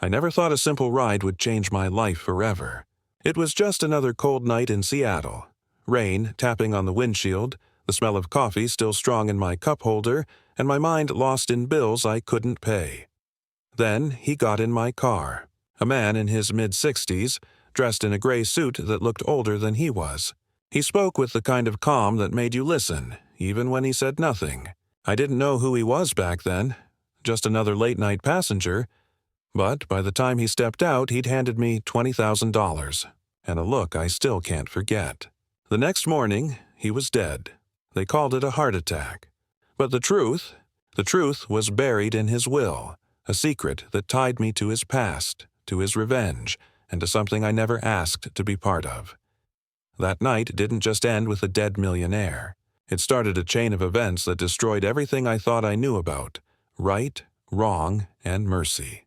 I never thought a simple ride would change my life forever. It was just another cold night in Seattle. Rain tapping on the windshield, the smell of coffee still strong in my cup holder, and my mind lost in bills I couldn't pay. Then he got in my car. A man in his mid-60s, dressed in a gray suit that looked older than he was. He spoke with the kind of calm that made you listen, even when he said nothing. I didn't know who he was back then, just another late-night passenger, but by the time he stepped out, he'd handed me $20,000, and a look I still can't forget. The next morning, he was dead. They called it a heart attack. But the truth was buried in his will, a secret that tied me to his past, to his revenge, and to something I never asked to be part of. That night didn't just end with a dead millionaire. It started a chain of events that destroyed everything I thought I knew about right, wrong, and mercy.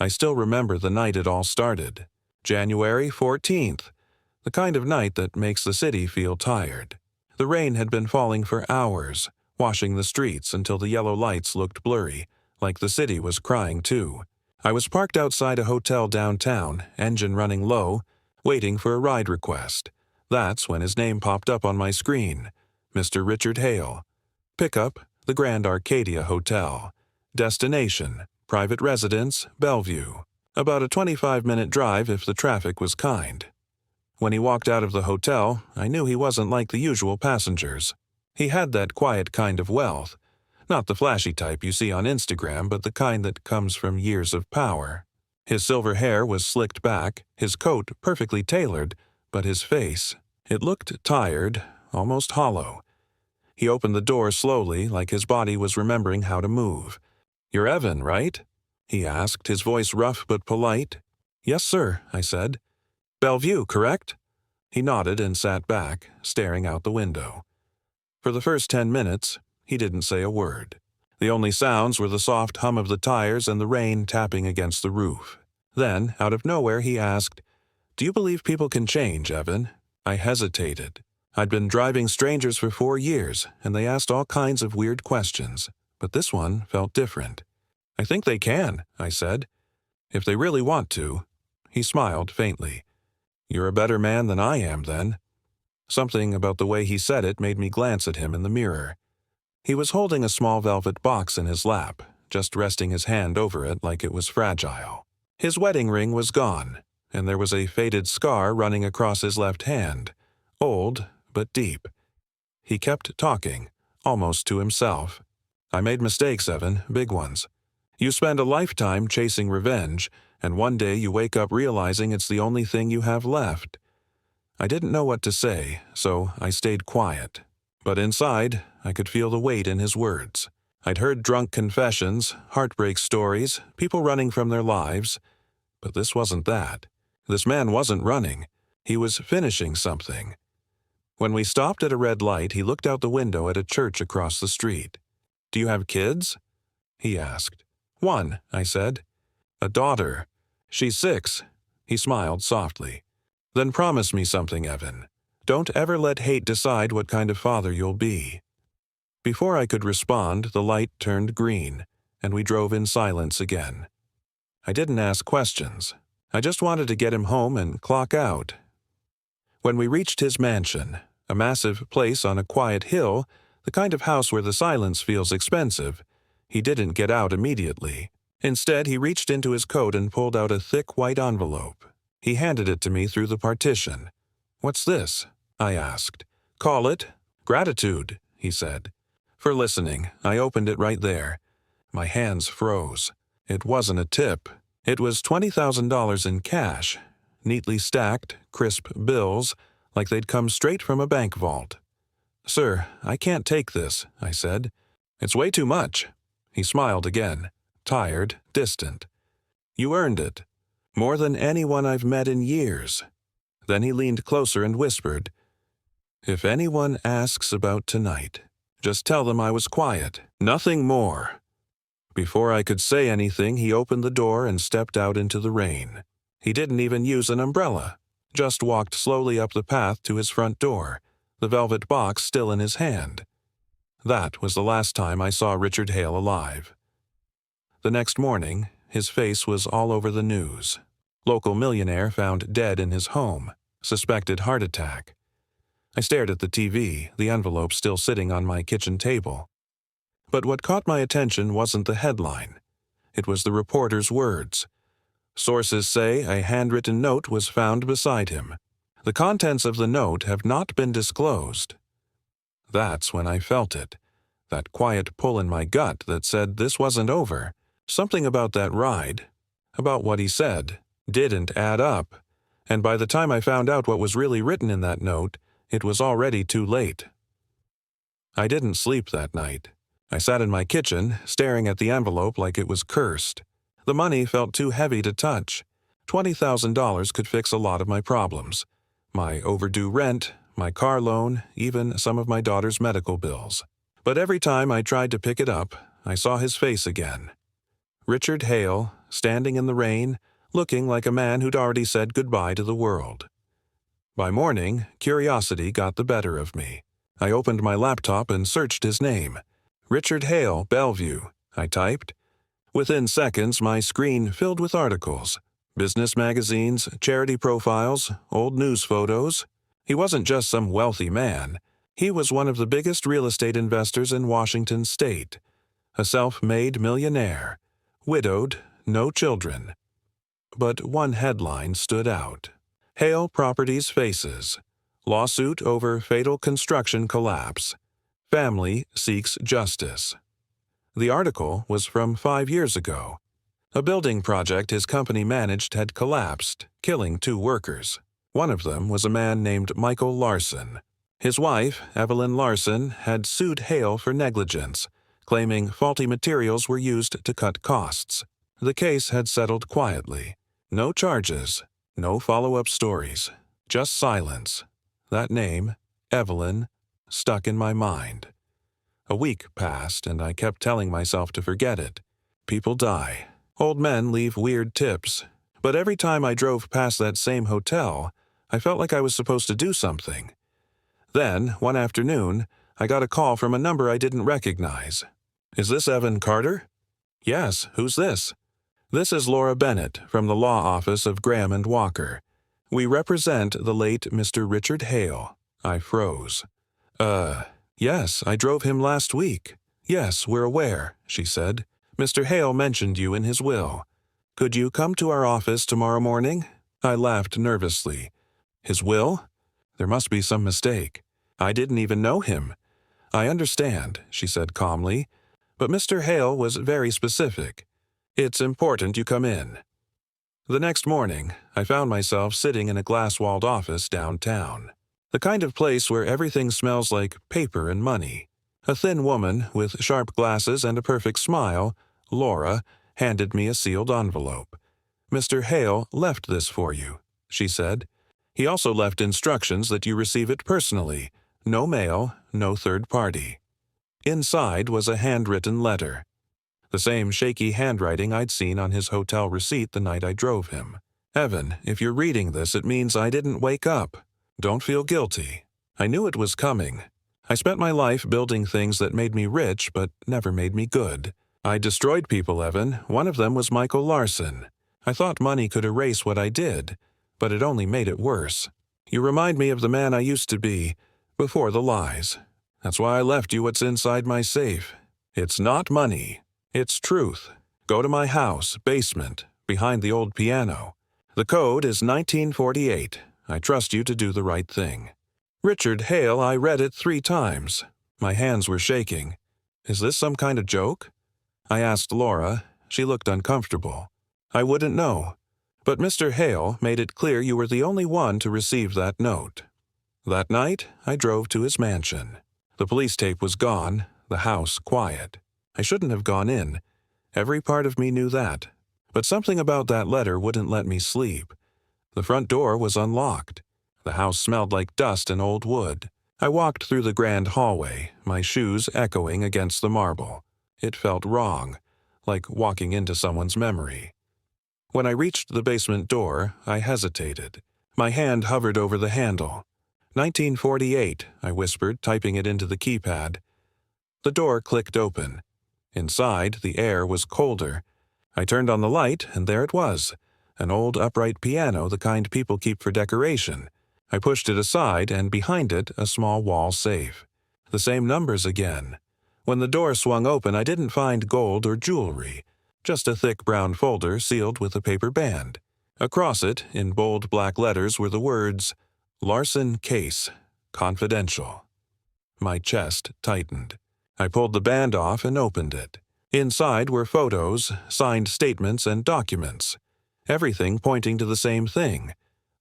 I still remember the night it all started. January 14th, the kind of night that makes the city feel tired. The rain had been falling for hours, washing the streets until the yellow lights looked blurry, like the city was crying too. I was parked outside a hotel downtown, engine running low, waiting for a ride request. That's when his name popped up on my screen. Mr. Richard Hale. Pickup, the Grand Arcadia Hotel. Destination, private residence, Bellevue. About a 25-minute drive if the traffic was kind. When he walked out of the hotel, I knew he wasn't like the usual passengers. He had that quiet kind of wealth. Not the flashy type you see on Instagram, but the kind that comes from years of power. His silver hair was slicked back, his coat perfectly tailored, but his face, it looked tired, almost hollow. He opened the door slowly, like his body was remembering how to move. "You're Evan, right?" he asked, his voice rough but polite. "Yes, sir," I said. "Bellevue, correct?" He nodded and sat back, staring out the window. For the first 10 minutes, he didn't say a word. The only sounds were the soft hum of the tires and the rain tapping against the roof. Then, out of nowhere, he asked, "Do you believe people can change, Evan?" I hesitated. I'd been driving strangers for 4 years, and they asked all kinds of weird questions, but this one felt different. "I think they can," I said. "If they really want to." He smiled faintly. "You're a better man than I am, then." Something about the way he said it made me glance at him in the mirror. He was holding a small velvet box in his lap, just resting his hand over it like it was fragile. His wedding ring was gone, and there was a faded scar running across his left hand, old but deep. He kept talking, almost to himself. "I made mistakes, Evan, big ones. You spend a lifetime chasing revenge, and one day you wake up realizing it's the only thing you have left." I didn't know what to say, so I stayed quiet. But inside, I could feel the weight in his words. I'd heard drunk confessions, heartbreak stories, people running from their lives. But this wasn't that. This man wasn't running. He was finishing something. When we stopped at a red light, he looked out the window at a church across the street. "Do you have kids?" he asked. "One," I said. "A daughter. She's 6. He smiled softly. "Then promise me something, Evan. Don't ever let hate decide what kind of father you'll be." Before I could respond, the light turned green, and we drove in silence again. I didn't ask questions. I just wanted to get him home and clock out. When we reached his mansion, a massive place on a quiet hill, the kind of house where the silence feels expensive, he didn't get out immediately. Instead, he reached into his coat and pulled out a thick white envelope. He handed it to me through the partition. "What's this?" I asked. "Call it gratitude," he said. "For listening." I opened it right there. My hands froze. It wasn't a tip. It was $20,000 in cash, neatly stacked, crisp bills, like they'd come straight from a bank vault. "Sir, I can't take this," I said. "It's way too much." He smiled again, tired, distant. "You earned it. More than anyone I've met in years." Then he leaned closer and whispered, "If anyone asks about tonight, just tell them I was quiet, nothing more." Before I could say anything, he opened the door and stepped out into the rain. He didn't even use an umbrella, just walked slowly up the path to his front door, the velvet box still in his hand. That was the last time I saw Richard Hale alive. The next morning, His face was all over the news. Local millionaire found dead in his home. Suspected heart attack. I stared at the TV, the envelope still sitting on my kitchen table. But what caught my attention wasn't the headline. It was the reporter's words. Sources say a handwritten note was found beside him. The contents of the note have not been disclosed. That's when I felt it. That quiet pull in my gut that said this wasn't over. Something about that ride, about what he said, didn't add up. And by the time I found out what was really written in that note, it was already too late. I didn't sleep that night. I sat in my kitchen, staring at the envelope like it was cursed. The money felt too heavy to touch. $20,000 could fix a lot of my problems. My overdue rent, my car loan, even some of my daughter's medical bills. But every time I tried to pick it up, I saw his face again. Richard Hale, standing in the rain, looking like a man who'd already said goodbye to the world. By morning, curiosity got the better of me. I opened my laptop and searched his name. Richard Hale, Bellevue, I typed. Within seconds, my screen filled with articles. Business magazines, charity profiles, old news photos. He wasn't just some wealthy man. He was one of the biggest real estate investors in Washington state. A self-made millionaire. Widowed, no children. But one headline stood out. Hale Properties faces. Lawsuit over fatal construction collapse. Family seeks justice. The article was from 5 years ago. A building project his company managed had collapsed, killing 2 workers. One of them was a man named Michael Larson. His wife, Evelyn Larson, had sued Hale for negligence, claiming faulty materials were used to cut costs. The case had settled quietly. No charges, no follow-up stories, just silence. That name, Evelyn, stuck in my mind. A week passed, and I kept telling myself to forget it. People die. Old men leave weird tips. But every time I drove past that same hotel, I felt like I was supposed to do something. Then, one afternoon, I got a call from a number I didn't recognize. "Is this Evan Carter?" "Yes, who's this?" "This is Laura Bennett from the law office of Graham and Walker. We represent the late Mr. Richard Hale." I froze. Yes, I drove him last week." "Yes, we're aware," she said. "Mr. Hale mentioned you in his will. Could you come to our office tomorrow morning?" I laughed nervously. "His will? There must be some mistake. I didn't even know him." "I understand," she said calmly, "but Mr. Hale was very specific. It's important you come in." The next morning, I found myself sitting in a glass-walled office downtown. The kind of place where everything smells like paper and money. A thin woman with sharp glasses and a perfect smile, Laura, handed me a sealed envelope. "Mr. Hale left this for you," she said. "He also left instructions that you receive it personally. No mail, no third party." Inside was a handwritten letter. The same shaky handwriting I'd seen on his hotel receipt the night I drove him. "Evan, if you're reading this, it means I didn't wake up. Don't feel guilty. I knew it was coming. I spent my life building things that made me rich but never made me good. I destroyed people, Evan. One of them was Michael Larson. I thought money could erase what I did, but it only made it worse. You remind me of the man I used to be, before the lies. That's why I left you what's inside my safe. It's not money. It's truth. Go to my house, basement, behind the old piano. The code is 1948. I trust you to do the right thing." Richard Hale, I read it 3 times. My hands were shaking. "Is this some kind of joke?" I asked Laura. She looked uncomfortable. "I wouldn't know. But Mr. Hale made it clear you were the only one to receive that note." That night, I drove to his mansion. The police tape was gone, the house quiet. I shouldn't have gone in. Every part of me knew that. But something about that letter wouldn't let me sleep. The front door was unlocked. The house smelled like dust and old wood. I walked through the grand hallway, my shoes echoing against the marble. It felt wrong, like walking into someone's memory. When I reached the basement door, I hesitated. My hand hovered over the handle. 1948, I whispered, typing it into the keypad. The door clicked open. Inside, the air was colder. I turned on the light, and there it was, an old upright piano, the kind people keep for decoration. I pushed it aside, and behind it, a small wall safe. The same numbers again. When the door swung open, I didn't find gold or jewelry, just a thick brown folder sealed with a paper band. Across it, in bold black letters, were the words, "Larson Case, Confidential." My chest tightened. I pulled the band off and opened it. Inside were photos, signed statements, and documents. Everything pointing to the same thing.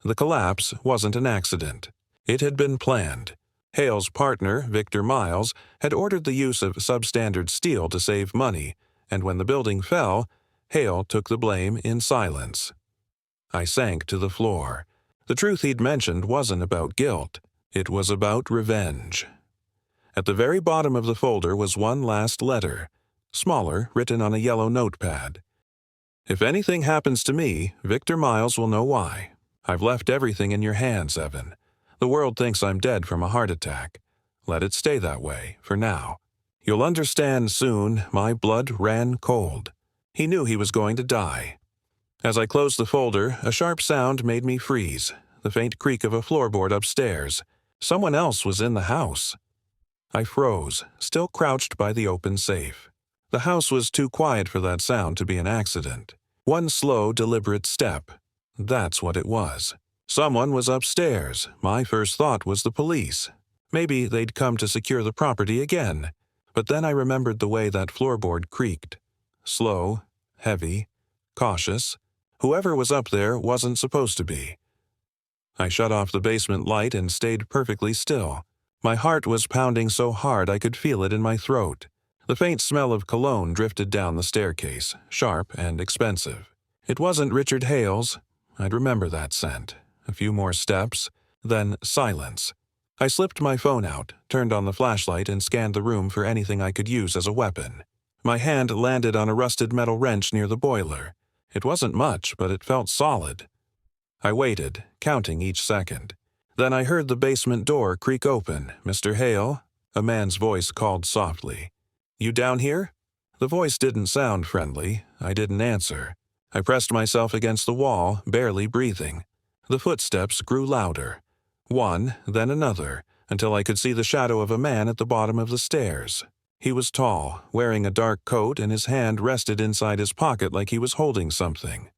The collapse wasn't an accident. It had been planned. Hale's partner, Victor Miles, had ordered the use of substandard steel to save money, and when the building fell, Hale took the blame in silence. I sank to the floor. The truth he'd mentioned wasn't about guilt. It was about revenge. At the very bottom of the folder was one last letter, smaller, written on a yellow notepad. "If anything happens to me, Victor Miles will know why. I've left everything in your hands, Evan. The world thinks I'm dead from a heart attack. Let it stay that way, for now. You'll understand soon, my blood ran cold." He knew he was going to die. As I closed the folder, a sharp sound made me freeze, the faint creak of a floorboard upstairs. Someone else was in the house. I froze, still crouched by the open safe. The house was too quiet for that sound to be an accident. One slow, deliberate step. That's what it was. Someone was upstairs. My first thought was the police. Maybe they'd come to secure the property again. But then I remembered the way that floorboard creaked. Slow, heavy, cautious. Whoever was up there wasn't supposed to be. I shut off the basement light and stayed perfectly still. My heart was pounding so hard I could feel it in my throat. The faint smell of cologne drifted down the staircase, sharp and expensive. It wasn't Richard Hale's. I'd remember that scent. A few more steps, then silence. I slipped my phone out, turned on the flashlight, and scanned the room for anything I could use as a weapon. My hand landed on a rusted metal wrench near the boiler. It wasn't much, but it felt solid. I waited, counting each second. Then I heard the basement door creak open. "Mr. Hale?" A man's voice called softly. "You down here?" The voice didn't sound friendly. I didn't answer. I pressed myself against the wall, barely breathing. The footsteps grew louder. One, then another, until I could see the shadow of a man at the bottom of the stairs. He was tall, wearing a dark coat, and his hand rested inside his pocket like he was holding something.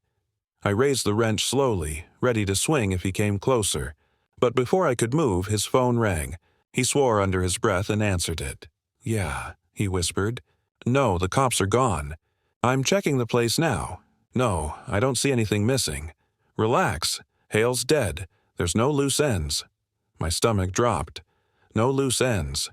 I raised the wrench slowly, ready to swing if he came closer. But before I could move, his phone rang. He swore under his breath and answered it. "Yeah," he whispered. "No, the cops are gone. I'm checking the place now. No, I don't see anything missing. Relax. Hale's dead. There's no loose ends." My stomach dropped. No loose ends.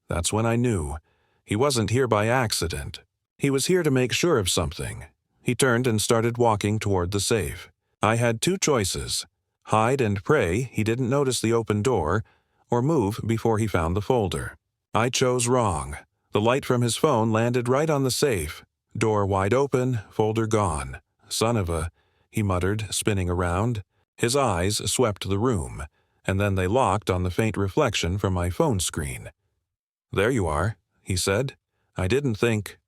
That's when I knew. He wasn't here by accident. He was here to make sure of something. He turned and started walking toward the safe. I had two choices. Hide and pray he didn't notice the open door, or move before he found the folder. I chose wrong. The light from his phone landed right on the safe. Door wide open, folder gone. "Son of a," he muttered, spinning around. His eyes swept the room, and then they locked on the faint reflection from my phone screen. "There you are," he said. "I didn't think.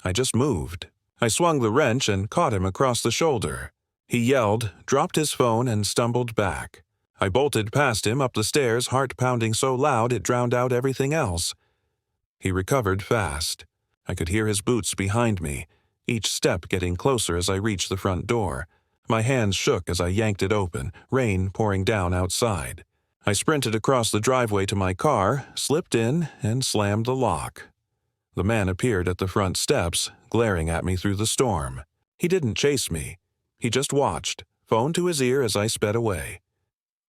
I just moved." I swung the wrench and caught him across the shoulder. He yelled, dropped his phone, and stumbled back. I bolted past him up the stairs, heart pounding so loud it drowned out everything else. He recovered fast. I could hear his boots behind me, each step getting closer as I reached the front door. My hands shook as I yanked it open, rain pouring down outside. I sprinted across the driveway to my car, slipped in, and slammed the lock. The man appeared at the front steps, glaring at me through the storm. He didn't chase me. He just watched, phone to his ear as I sped away.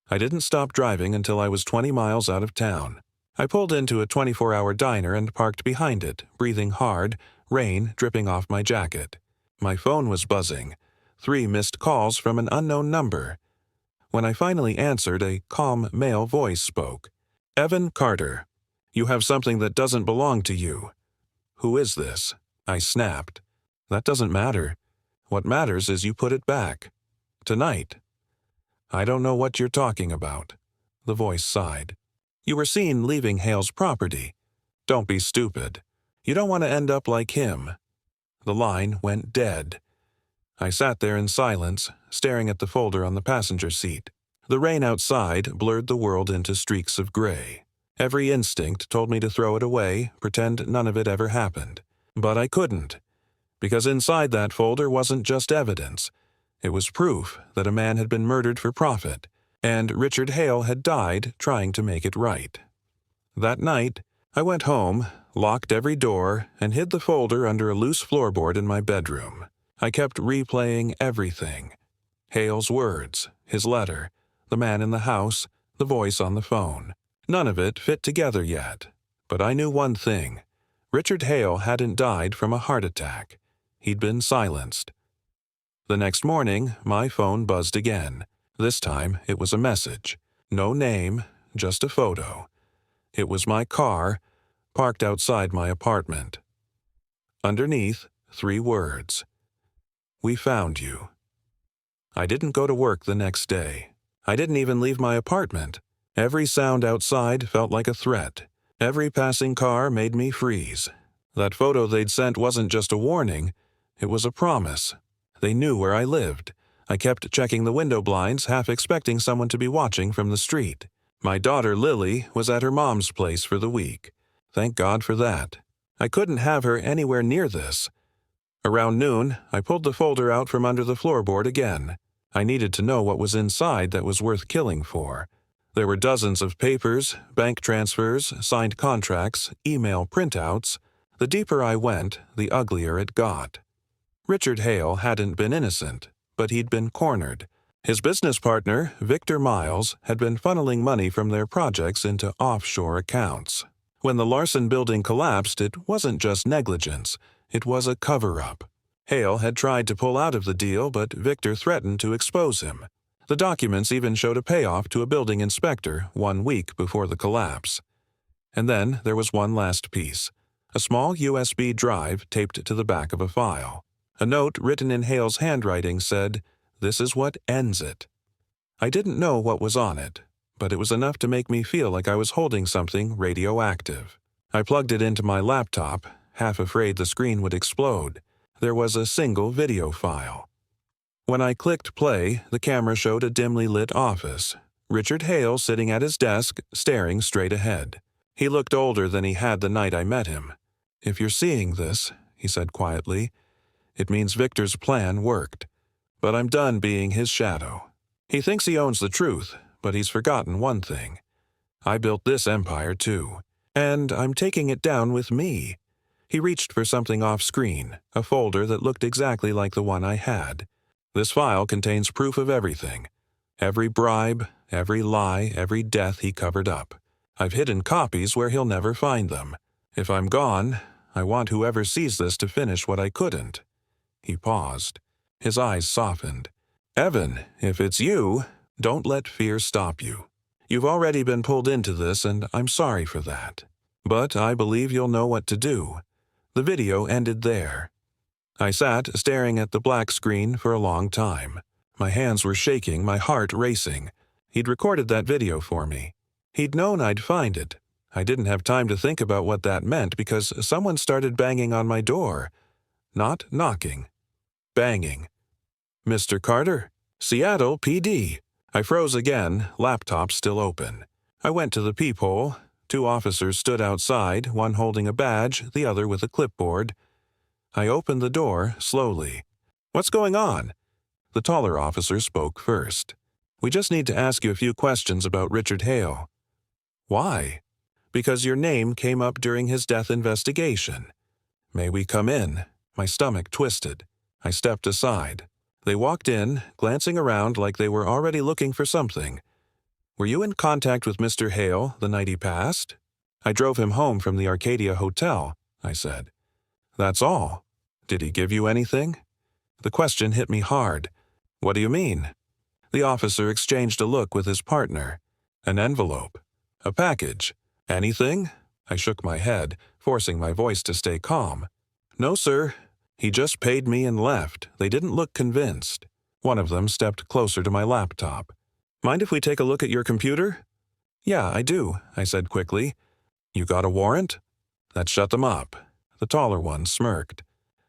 I didn't stop driving until I was 20 miles out of town. I pulled into a 24-hour diner and parked behind it, breathing hard, rain dripping off my jacket. My phone was buzzing. 3 missed calls from an unknown number. When I finally answered, a calm male voice spoke. "Evan Carter, you have something that doesn't belong to you." "Who is this?" I snapped. "That doesn't matter. What matters is you put it back. Tonight." "I don't know what you're talking about." The voice sighed. "You were seen leaving Hale's property. Don't be stupid. You don't want to end up like him." The line went dead. I sat there in silence, staring at the folder on the passenger seat. The rain outside blurred the world into streaks of gray. Every instinct told me to throw it away, pretend none of it ever happened. But I couldn't, because inside that folder wasn't just evidence. It was proof that a man had been murdered for profit, and Richard Hale had died trying to make it right. That night, I went home, locked every door, and hid the folder under a loose floorboard in my bedroom. I kept replaying everything. Hale's words, his letter, the man in the house, the voice on the phone. None of it fit together yet, but I knew one thing. Richard Hale hadn't died from a heart attack. He'd been silenced. The next morning, my phone buzzed again. This time, it was a message. No name, just a photo. It was my car, parked outside my apartment. Underneath, 3 words. We found you. I didn't go to work the next day. I didn't even leave my apartment. Every sound outside felt like a threat. Every passing car made me freeze. That photo they'd sent wasn't just a warning, it was a promise. They knew where I lived. I kept checking the window blinds, half expecting someone to be watching from the street. My daughter, Lily, was at her mom's place for the week. Thank God for that. I couldn't have her anywhere near this. Around noon, I pulled the folder out from under the floorboard again. I needed to know what was inside that was worth killing for. There were dozens of papers, bank transfers, signed contracts, email printouts. The deeper I went, the uglier it got. Richard Hale hadn't been innocent, but he'd been cornered. His business partner, Victor Miles, had been funneling money from their projects into offshore accounts. When the Larson building collapsed, it wasn't just negligence, it was a cover-up. Hale had tried to pull out of the deal, but Victor threatened to expose him. The documents even showed a payoff to a building inspector 1 week before the collapse. And then there was one last piece. A small USB drive taped to the back of a file. A note written in Hale's handwriting said, "This is what ends it." I didn't know what was on it, but it was enough to make me feel like I was holding something radioactive. I plugged it into my laptop, half afraid the screen would explode. There was a single video file. When I clicked play, the camera showed a dimly lit office. Richard Hale sitting at his desk, staring straight ahead. He looked older than he had the night I met him. "If you're seeing this," he said quietly, "it means Victor's plan worked. But I'm done being his shadow. He thinks he owns the truth, but he's forgotten one thing. I built this empire too, and I'm taking it down with me." He reached for something off-screen, a folder that looked exactly like the one I had. "This file contains proof of everything. Every bribe, every lie, every death he covered up. I've hidden copies where he'll never find them. If I'm gone, I want whoever sees this to finish what I couldn't." He paused. His eyes softened. "Evan, if it's you, don't let fear stop you. You've already been pulled into this, and I'm sorry for that. But I believe you'll know what to do." The video ended there. I sat staring at the black screen for a long time. My hands were shaking, my heart racing. He'd recorded that video for me. He'd known I'd find it. I didn't have time to think about what that meant because someone started banging on my door. Not knocking. Banging. "Mr. Carter? Seattle PD." I froze again, laptop still open. I went to the peephole. 2 officers stood outside, one holding a badge, the other with a clipboard. I opened the door slowly. "What's going on?" The taller officer spoke first. "We just need to ask you a few questions about Richard Hale." "Why?" "Because your name came up during his death investigation." "May we come in?" My stomach twisted. I stepped aside. They walked in, glancing around like they were already looking for something. "Were you in contact with Mr. Hale the night he passed?" "I drove him home from the Arcadia Hotel," I said. "That's all? Did he give you anything?" The question hit me hard. "What do you mean?" The officer exchanged a look with his partner. "An envelope. A package. Anything?" I shook my head, forcing my voice to stay calm. "No, sir. He just paid me and left. They didn't look convinced." One of them stepped closer to my laptop. "Mind if we take a look at your computer?" "Yeah, I do," I said quickly. "You got a warrant?" That shut them up. The taller one smirked.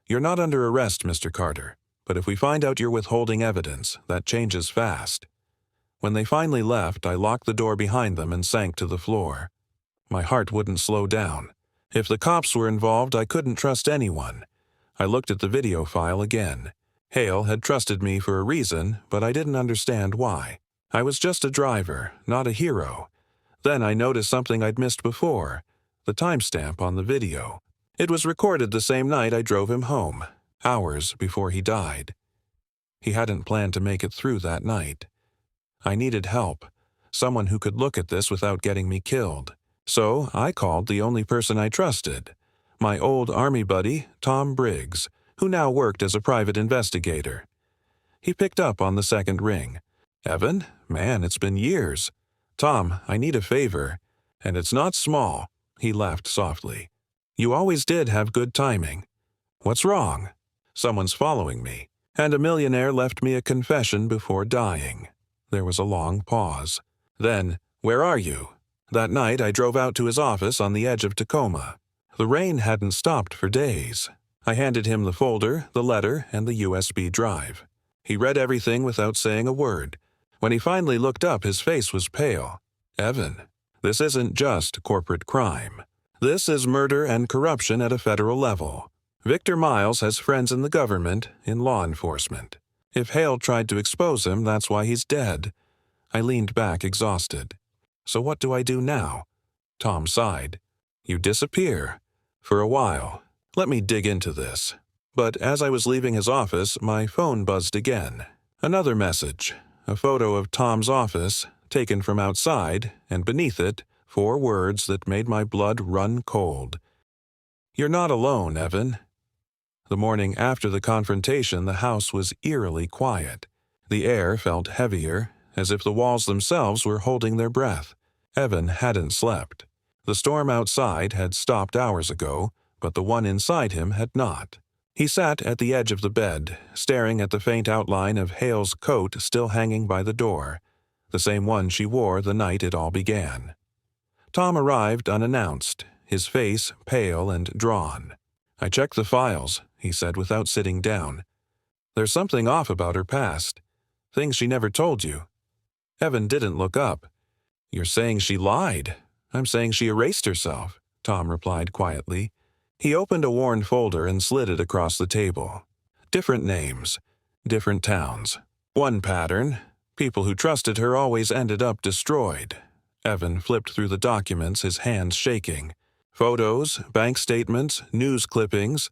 "You're not under arrest, Mr. Carter. But if we find out you're withholding evidence, that changes fast." When they finally left, I locked the door behind them and sank to the floor. My heart wouldn't slow down. If the cops were involved, I couldn't trust anyone. I looked at the video file again. Hale had trusted me for a reason, but I didn't understand why. I was just a driver, not a hero. Then I noticed something I'd missed before, the timestamp on the video. It was recorded the same night I drove him home, hours before he died. He hadn't planned to make it through that night. I needed help, someone who could look at this without getting me killed. So I called the only person I trusted, my old Army buddy, Tom Briggs, who now worked as a private investigator. He picked up on the second ring. "Evan, man, it's been years. Tom, I need a favor, and it's not small," he laughed softly. "You always did have good timing." "What's wrong?" "Someone's following me, and a millionaire left me a confession before dying." There was a long pause. Then, "Where are you?" That night I drove out to his office on the edge of Tacoma. The rain hadn't stopped for days. I handed him the folder, the letter, and the USB drive. He read everything without saying a word. When he finally looked up, his face was pale. "Evan, this isn't just corporate crime. This is murder and corruption at a federal level. Victor Miles has friends in the government, in law enforcement. If Hale tried to expose him, that's why he's dead." I leaned back exhausted. "So what do I do now?" Tom sighed. "You disappear. For a while. Let me dig into this." But as I was leaving his office, my phone buzzed again. Another message. A photo of Tom's office, taken from outside, and beneath it, 4 words that made my blood run cold. "You're not alone, Evan." The morning after the confrontation, the house was eerily quiet. The air felt heavier, as if the walls themselves were holding their breath. Evan hadn't slept. The storm outside had stopped hours ago, but the one inside him had not. He sat at the edge of the bed, staring at the faint outline of Hale's coat still hanging by the door, the same one she wore the night it all began. Tom arrived unannounced, his face pale and drawn. "I checked the files," he said without sitting down. "There's something off about her past. Things she never told you." Evan didn't look up. "You're saying she lied. I'm saying she erased herself," Tom replied quietly. He opened a worn folder and slid it across the table. Different names, different towns. One pattern: people who trusted her always ended up destroyed. Evan flipped through the documents, his hands shaking. Photos, bank statements, news clippings,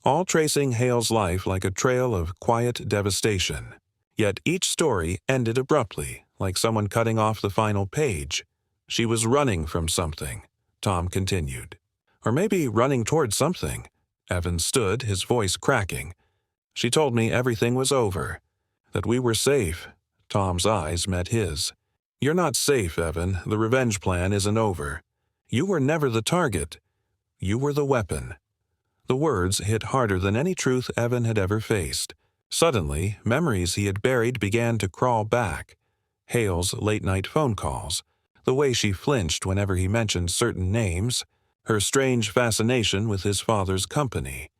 all tracing Hale's life like a trail of quiet devastation. Yet each story ended abruptly, like someone cutting off the final page. "She was running from something," Tom continued. "Or maybe running toward something." Evan stood, his voice cracking. "She told me everything was over, that we were safe." Tom's eyes met his. "You're not safe, Evan. The revenge plan isn't over. You were never the target. You were the weapon." The words hit harder than any truth Evan had ever faced. Suddenly, memories he had buried began to crawl back. Hale's late-night phone calls, the way she flinched whenever he mentioned certain names, her strange fascination with his father's company.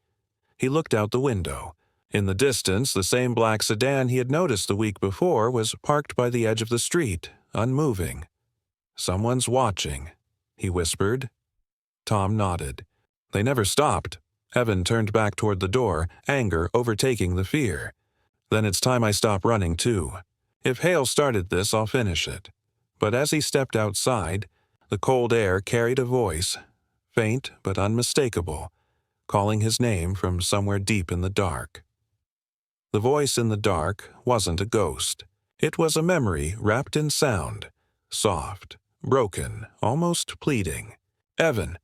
He looked out the window. In the distance, the same black sedan he had noticed the week before was parked by the edge of the street, unmoving. "Someone's watching," he whispered. Tom nodded. "They never stopped." Evan turned back toward the door, anger overtaking the fear. "Then it's time I stop running, too. If Hale started this, I'll finish it." But as he stepped outside, the cold air carried a voice, faint but unmistakable, calling his name from somewhere deep in the dark. The voice in the dark wasn't a ghost. It was a memory wrapped in sound, soft, broken, almost pleading. "Evan,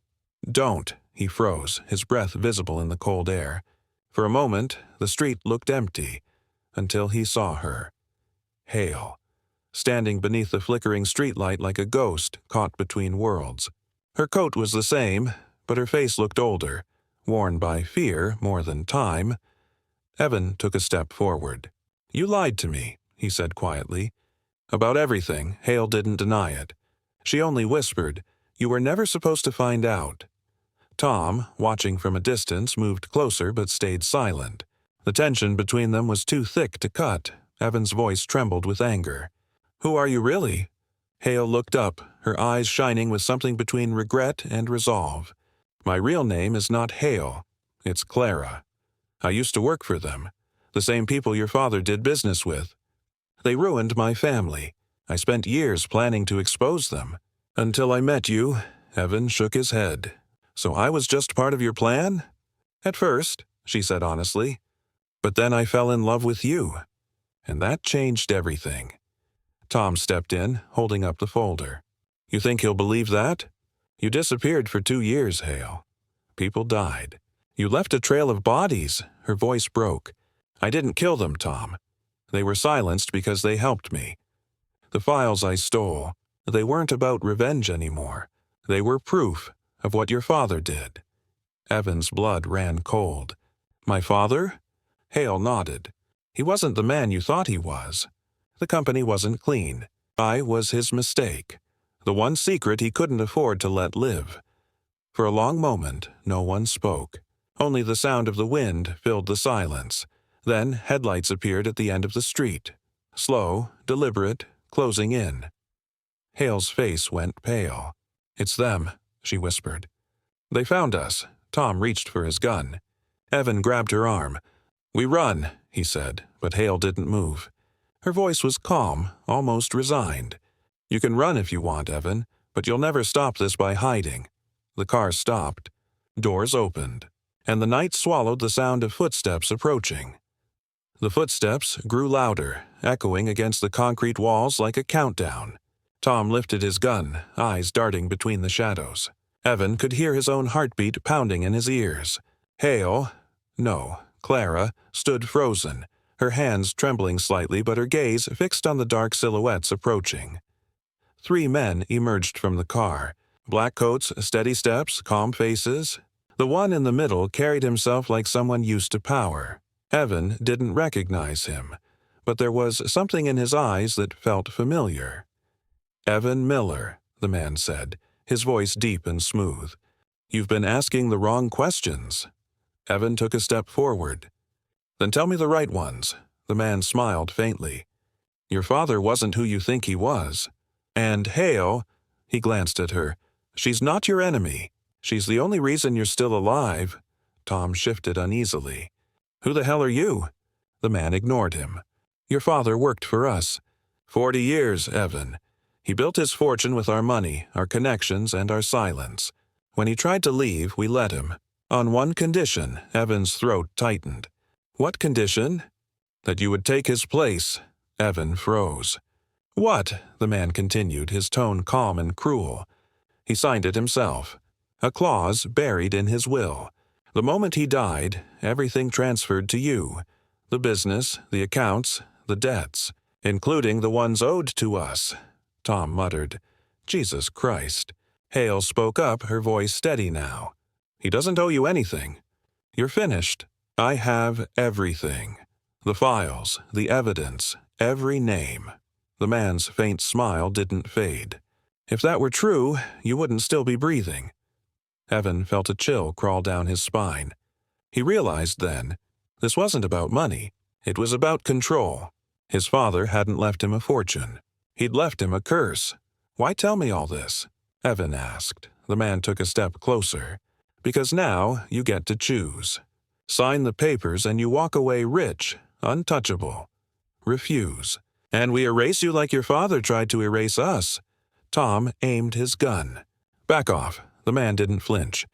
don't." He froze, his breath visible in the cold air. For a moment, the street looked empty, until he saw her. Hale, standing beneath the flickering streetlight like a ghost caught between worlds. Her coat was the same, but her face looked older, worn by fear more than time. Evan took a step forward. "You lied to me," he said quietly. "About everything." Hale didn't deny it. She only whispered, "You were never supposed to find out." Tom, watching from a distance, moved closer but stayed silent. The tension between them was too thick to cut. Evan's voice trembled with anger. "Who are you really?" Hale looked up, her eyes shining with something between regret and resolve. "My real name is not Hale. It's Clara. I used to work for them, the same people your father did business with. They ruined my family. I spent years planning to expose them. Until I met you." Evan shook his head. "So I was just part of your plan?" "At first," she said honestly. "But then I fell in love with you. And that changed everything." Tom stepped in, holding up the folder. "You think he'll believe that? You disappeared for 2 years, Hale. People died. You left a trail of bodies." Her voice broke. "I didn't kill them, Tom. They were silenced because they helped me. The files I stole, they weren't about revenge anymore. They were proof of what your father did." Evan's blood ran cold. "My father?" Hale nodded. "He wasn't the man you thought he was. The company wasn't clean. I was his mistake. The one secret he couldn't afford to let live." For a long moment, no one spoke. Only the sound of the wind filled the silence. Then headlights appeared at the end of the street. Slow, deliberate, closing in. Hale's face went pale. "It's them," she whispered. "They found us." Tom reached for his gun. Evan grabbed her arm. "We run," he said, but Hale didn't move. Her voice was calm, almost resigned. "You can run if you want, Evan, but you'll never stop this by hiding." The car stopped. Doors opened, and the night swallowed the sound of footsteps approaching. The footsteps grew louder, echoing against the concrete walls like a countdown. Tom lifted his gun, eyes darting between the shadows. Evan could hear his own heartbeat pounding in his ears. Hale, no, Clara, stood frozen, her hands trembling slightly but her gaze fixed on the dark silhouettes approaching. 3 men emerged from the car. Black coats, steady steps, calm faces. The one in the middle carried himself like someone used to power. Evan didn't recognize him, but there was something in his eyes that felt familiar. "Evan Miller," the man said, his voice deep and smooth. "You've been asking the wrong questions." Evan took a step forward. "Then tell me the right ones." The man smiled faintly. "Your father wasn't who you think he was. And Hale," he glanced at her, "she's not your enemy. She's the only reason you're still alive." Tom shifted uneasily. "Who the hell are you?" The man ignored him. "Your father worked for us. 40 years, Evan. He built his fortune with our money, our connections, and our silence. When he tried to leave, we let him. On one condition." Evan's throat tightened. "What condition?" "That you would take his place." Evan froze. "What?" the man continued, his tone calm and cruel. "He signed it himself. A clause buried in his will. The moment he died, everything transferred to you. The business, the accounts, the debts, including the ones owed to us." Tom muttered, "Jesus Christ." Hale spoke up, her voice steady now. "He doesn't owe you anything. You're finished. I have everything. The files, the evidence, every name." The man's faint smile didn't fade. "If that were true, you wouldn't still be breathing." Evan felt a chill crawl down his spine. He realized then, this wasn't about money. It was about control. His father hadn't left him a fortune. He'd left him a curse. "Why tell me all this?" Evan asked. The man took a step closer. "Because now you get to choose. Sign the papers and you walk away rich, untouchable. Refuse, and we erase you like your father tried to erase us." Tom aimed his gun. "Back off." The man didn't flinch.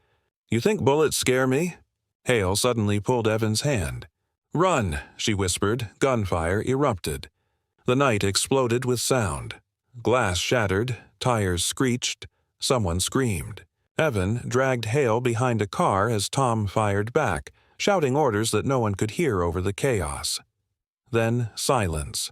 "You think bullets scare me?" Hale suddenly pulled Evan's hand. "Run," she whispered. Gunfire erupted. The night exploded with sound. Glass shattered, tires screeched, someone screamed. Evan dragged Hale behind a car as Tom fired back, shouting orders that no one could hear over the chaos. Then silence.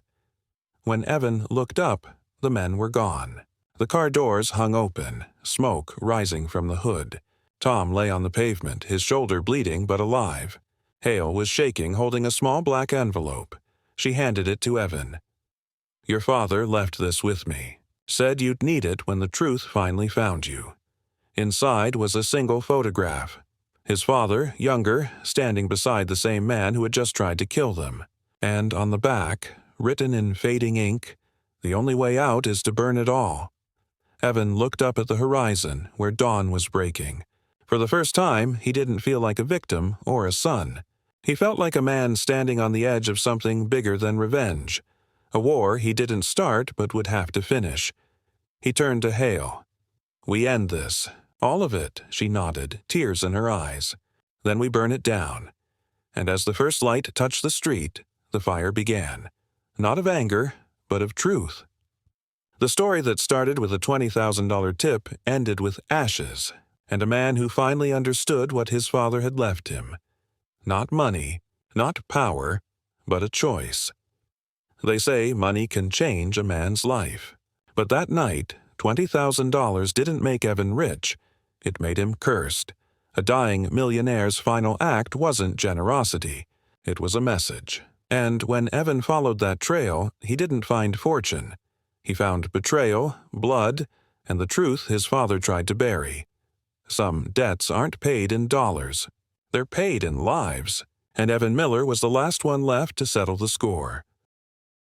When Evan looked up, the men were gone. The car doors hung open, smoke rising from the hood. Tom lay on the pavement, his shoulder bleeding but alive. Hale was shaking, holding a small black envelope. She handed it to Evan. "Your father left this with me. Said you'd need it when the truth finally found you." Inside was a single photograph. His father, younger, standing beside the same man who had just tried to kill them. And on the back, written in fading ink, "The only way out is to burn it all." Evan looked up at the horizon where dawn was breaking. For the first time, he didn't feel like a victim or a son. He felt like a man standing on the edge of something bigger than revenge. A war he didn't start but would have to finish. He turned to Hale. "We end this. All of it," she nodded, tears in her eyes. "Then we burn it down." And as the first light touched the street, the fire began. Not of anger, but of truth. The story that started with a $20,000 tip ended with ashes, and a man who finally understood what his father had left him. Not money, not power, but a choice. They say money can change a man's life. But that night, $20,000 didn't make Evan rich. It made him cursed. A dying millionaire's final act wasn't generosity. It was a message. And when Evan followed that trail, he didn't find fortune. He found betrayal, blood, and the truth his father tried to bury. Some debts aren't paid in dollars. They're paid in lives. And Evan Miller was the last one left to settle the score.